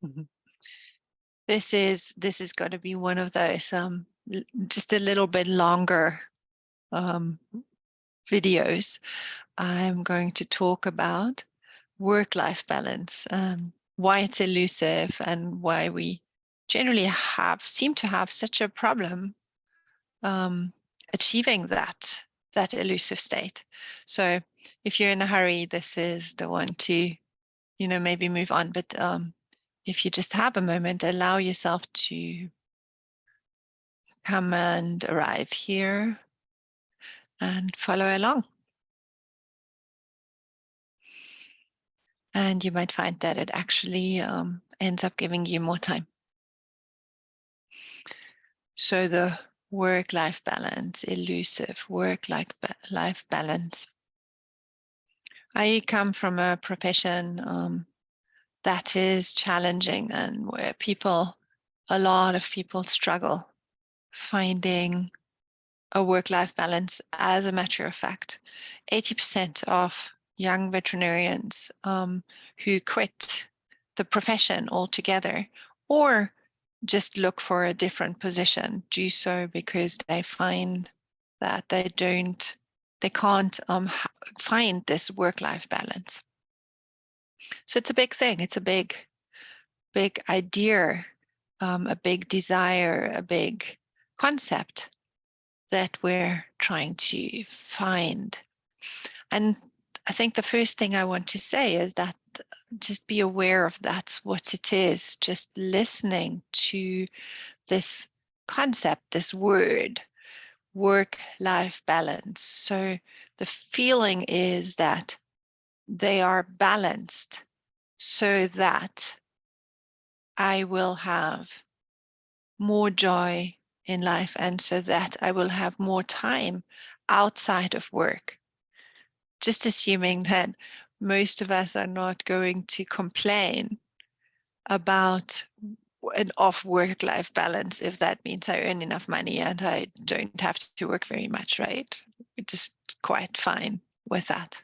Mhm. This is going to be one of those just a little bit longer um, videos. I'm going to talk about work-life balance, why it's elusive, and why we generally seem to have such a problem um, achieving that elusive state. So if you're in a hurry, this is the one to maybe move on. But if you just have a moment, allow yourself to come and arrive here and follow along. And you might find that it actually ends up giving you more time. So the work-life balance, elusive work-life balance. I come from a profession that is challenging and where a lot of people struggle finding a work-life balance. As a matter of fact, 80% of young veterinarians who quit the profession altogether or just look for a different position do so because they find that they can't find this work-life balance. So it's a big thing. It's a big idea, a big desire, a big concept that we're trying to find. And I think the first thing I want to say is that just be aware of that's what it is, just listening to this concept, this word, work-life balance. So the feeling is that they are balanced so that I will have more joy in life and so that I will have more time outside of work. Just assuming that most of us are not going to complain about an off work-life balance if that means I earn enough money and I don't have to work very much, right? We're just quite fine with that.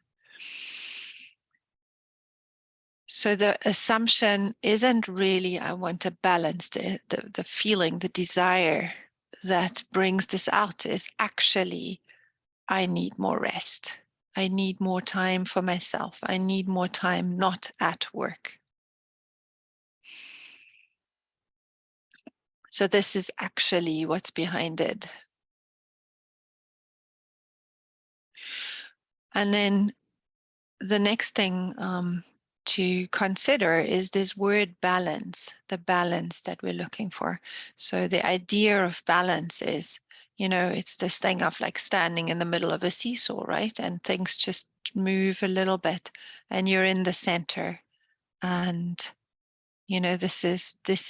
So the assumption isn't really I want a balance. The feeling, the desire that brings this out is actually I need more rest. I need more time for myself. I need more time not at work. So this is actually what's behind it. And then the next thing to consider is this word balance, the balance that we're looking for. So the idea of balance is, it's this thing of like standing in the middle of a seesaw, right? And things just move a little bit and you're in the center. And this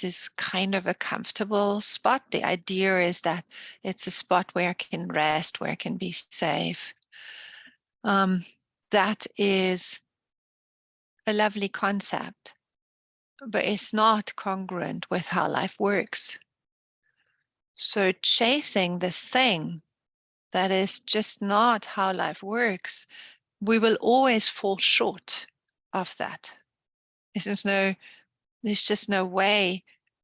is kind of a comfortable spot. The idea is that it's a spot where I can rest, where I can be safe. That is a lovely concept, but it's not congruent with how life works. So chasing this thing that is just not how life works, we will always fall short of that. There's just no way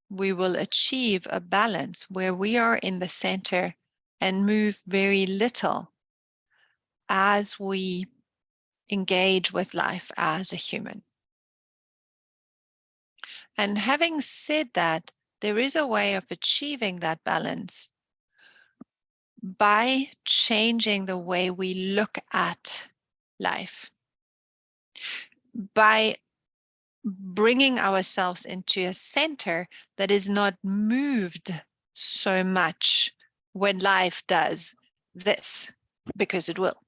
we will achieve a balance where we are in the center and move very little as we engage with life as a human. And having said that, there is a way of achieving that balance by changing the way we look at life, by bringing ourselves into a center that is not moved so much when life does this, because it will.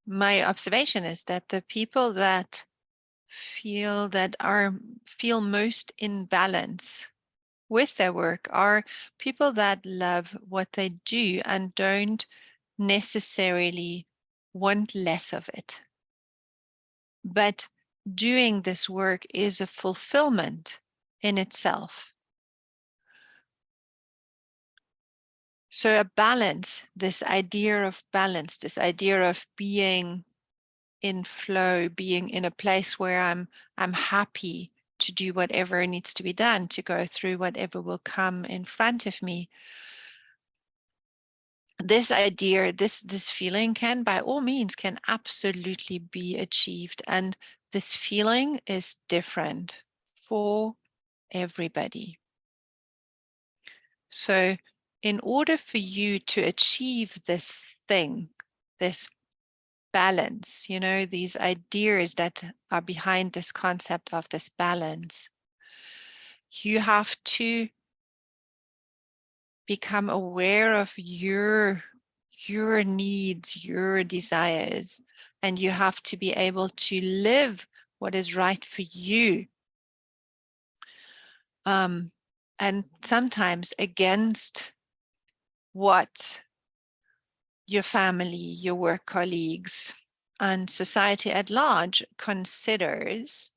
My observation is that the people that feel most in balance with their work are people that love what they do and don't necessarily want less of it. But doing this work is a fulfillment in itself. So a balance, this idea of balance, this idea of being in flow, being in a place where I'm happy to do whatever needs to be done, to go through whatever will come in front of me. This idea, this feeling can, by all means, can absolutely be achieved. And this feeling is different for everybody. So in order for you to achieve this thing, this balance, these ideas that are behind this concept of this balance, you have to become aware of your needs, your desires, and you have to be able to live what is right for you. And sometimes against what your family, your work colleagues, and society at large considers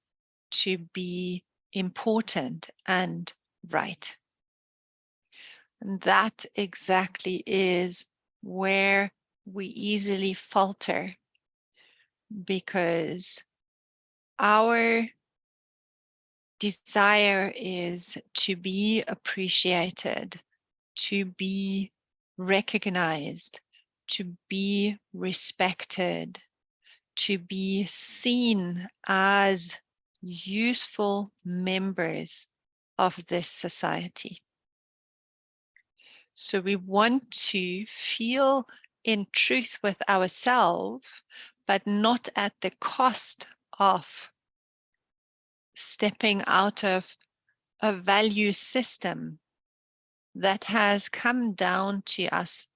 to be important and right. And that exactly is where we easily falter, because our desire is to be appreciated, to be recognized, to be respected, to be seen as useful members of this society. So we want to feel in truth with ourselves, but not at the cost of stepping out of a value system that has come down to us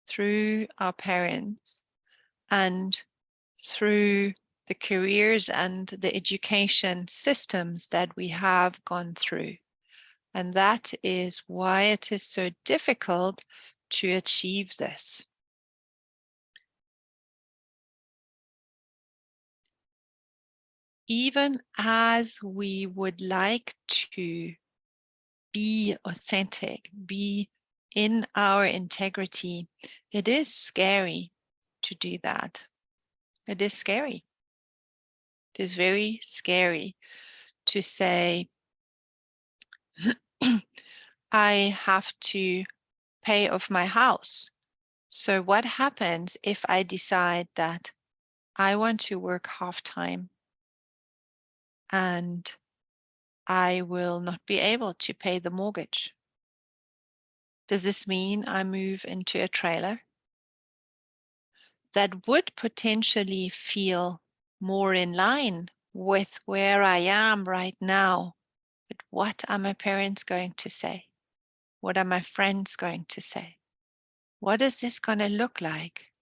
through our parents and through the careers and the education systems that we have gone through. And that is why it is so difficult to achieve this. Even as we would like to be authentic, be in our integrity, it is scary to do that. It is scary. It is very scary to say, I have to pay off my house. So what happens if I decide that I want to work half-time and I will not be able to pay the mortgage? Does this mean I move into a trailer? That would potentially feel more in line with where I am right now. But what are my parents going to say? What are my friends going to say? What is this going to look like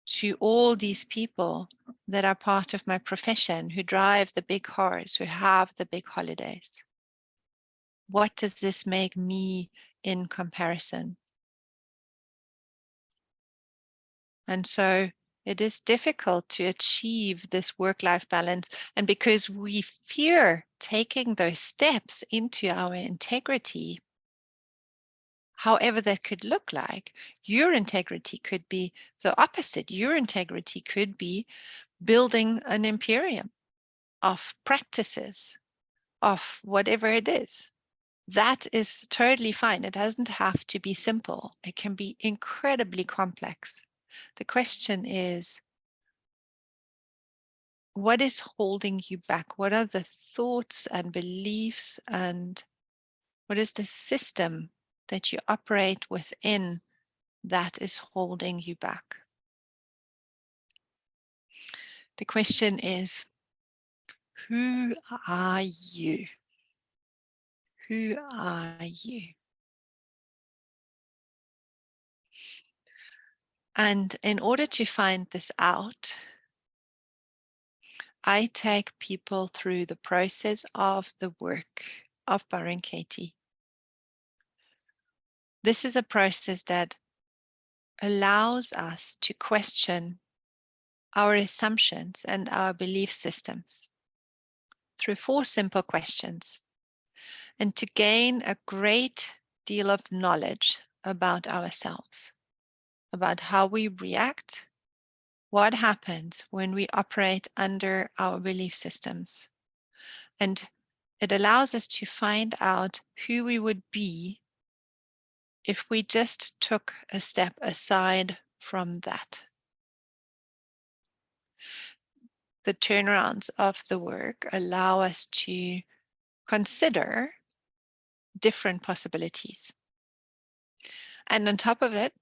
to all these people that are part of my profession, who drive the big cars, who have the big holidays? What does this make me in comparison? And so it is difficult to achieve this work-life balance. And because we fear taking those steps into our integrity, however that could look like, your integrity could be the opposite. Your integrity could be building an imperium of practices, of whatever it is. That is totally fine. It doesn't have to be simple. It can be incredibly complex. The question is, what is holding you back? What are the thoughts and beliefs, and what is the system that you operate within that is holding you back? The question is, who are you? Who are you? And in order to find this out, I take people through the process of the work of Baron Katie. This is a process that allows us to question our assumptions and our belief systems through 4 simple questions, and to gain a great deal of knowledge about ourselves, about how we react, what happens when we operate under our belief systems. And it allows us to find out who we would be if we just took a step aside from that. The turnarounds of the work allow us to consider different possibilities. And on top of it,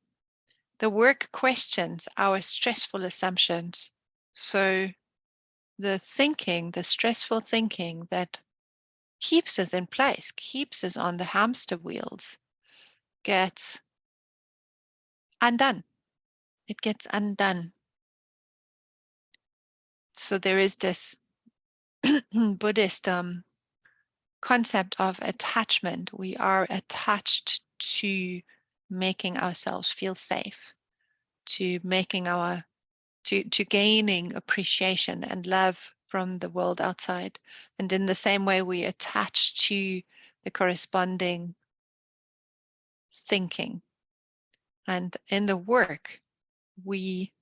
the work questions our stressful assumptions. So the thinking, the stressful thinking that keeps us in place, keeps us on the hamster wheels, gets undone. It gets undone. So there is this Buddhist concept of attachment. We are attached to making ourselves feel safe, to making to gaining appreciation and love from the world outside. And in the same way, we attach to the corresponding thinking. And in the work, we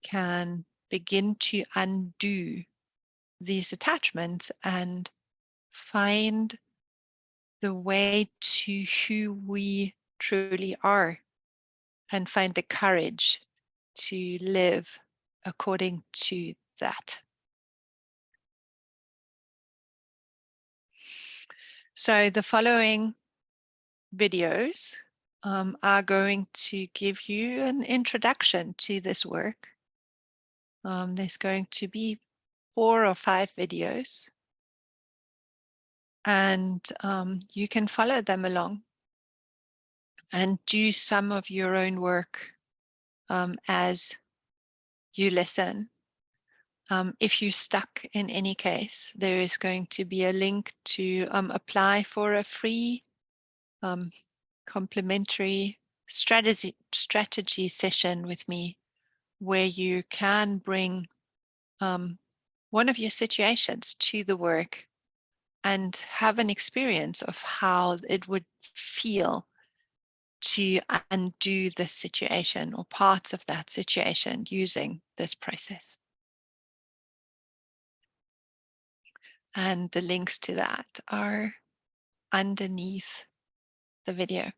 can begin to undo these attachments and find the way to who we truly are and find the courage to live according to that. So the following videos are going to give you an introduction to this work. There's going to be 4 or 5 videos, and you can follow them along and do some of your own work as you listen. If you're stuck in any case, there is going to be a link to apply for a free complimentary strategy session with me, where you can bring one of your situations to the work and have an experience of how it would feel to undo this situation or parts of that situation using this process. And the links to that are underneath the video.